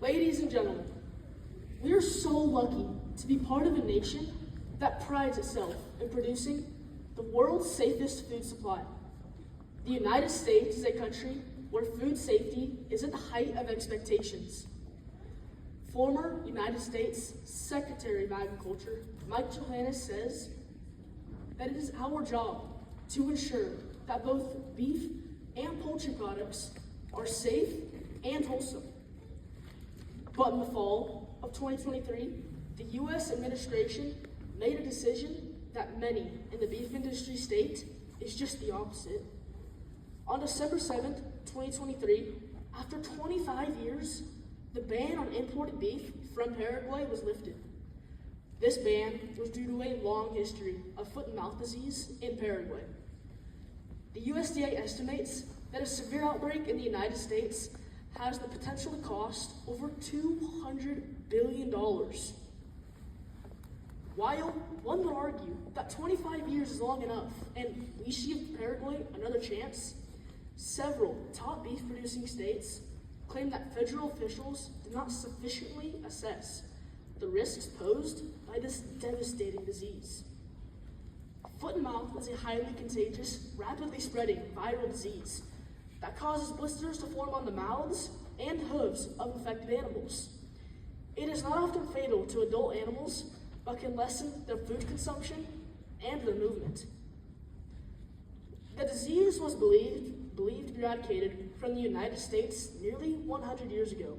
Ladies and gentlemen, we are so lucky to be part of a nation that prides itself in producing the world's safest food supply. The United States is a country where food safety is at the height of expectations. Former United States Secretary of Agriculture, Mike Johannes, says that it is our job to ensure that both beef and poultry products are safe and wholesome. But in the fall of 2023, the U.S. administration made a decision that many in the beef industry state is just the opposite. On December 7th, 2023, after 25 years, the ban on imported beef from Paraguay was lifted. This ban was due to a long history of foot and mouth disease in Paraguay. The USDA estimates that a severe outbreak in the United States has the potential to cost over $200 billion. While one would argue that 25 years is long enough and we should give Paraguay another chance, several top beef producing states claim that federal officials did not sufficiently assess the risks posed by this devastating disease. Foot and mouth is a highly contagious, rapidly spreading viral disease that causes blisters to form on the mouths and hooves of infected animals. It is not often fatal to adult animals, but can lessen their food consumption and their movement. The disease was believed to be eradicated from the United States nearly 100 years ago.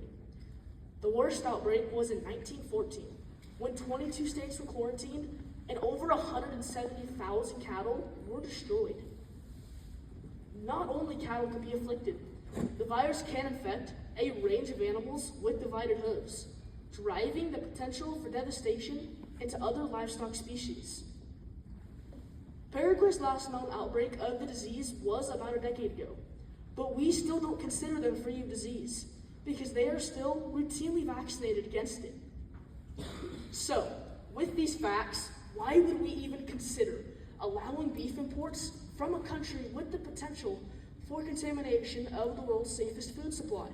The worst outbreak was in 1914, when 22 states were quarantined and over 170,000 cattle were destroyed. Not only cattle can be afflicted, the virus can infect a range of animals with divided hooves, driving the potential for devastation into other livestock species. Paraguay's last known outbreak of the disease was about a decade ago, but we still don't consider them free of disease because they are still routinely vaccinated against it. So, with these facts, why would we even consider allowing beef imports from a country with the potential for contamination of the world's safest food supply?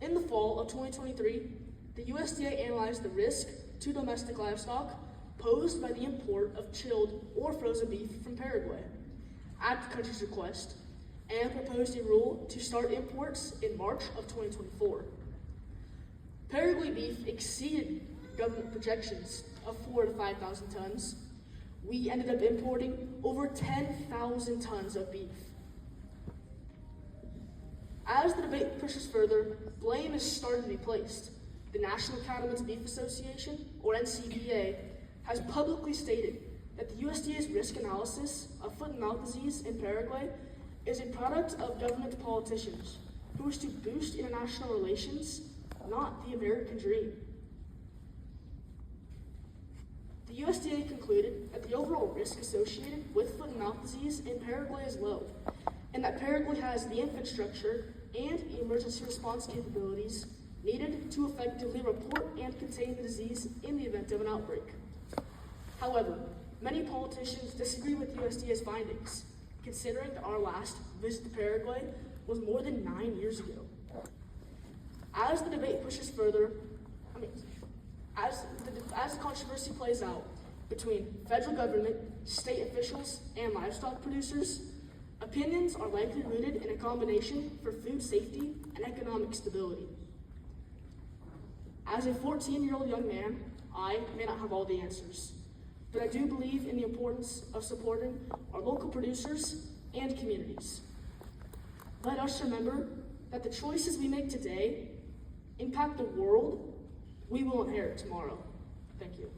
In the fall of 2023, the USDA analyzed the risk to domestic livestock posed by the import of chilled or frozen beef from Paraguay at the country's request, and proposed a rule to start imports in March of 2024. Paraguay beef exceeded government projections of 4,000 to 5,000 tons. We ended up importing over 10,000 tons of beef. As the debate pushes further, blame is starting to be placed. The National Cattlemen's Beef Association, or NCBA, has publicly stated that the USDA's risk analysis of foot and mouth disease in Paraguay is a product of government politicians who wish to boost international relations, not the American dream. The USDA concluded that the overall risk associated with foot and mouth disease in Paraguay is low, and that Paraguay has the infrastructure and emergency response capabilities needed to effectively report and contain the disease in the event of an outbreak. However, many politicians disagree with USDA's findings, considering our last visit to Paraguay was more than 9 years ago. As the debate pushes further, as the controversy plays out between federal government, state officials, and livestock producers, opinions are likely rooted in a combination for food safety and economic stability. As a 14-year-old young man, I may not have all the answers, but I do believe in the importance of supporting our local producers and communities. Let us remember that the choices we make today impact the world we will inherit tomorrow. Thank you.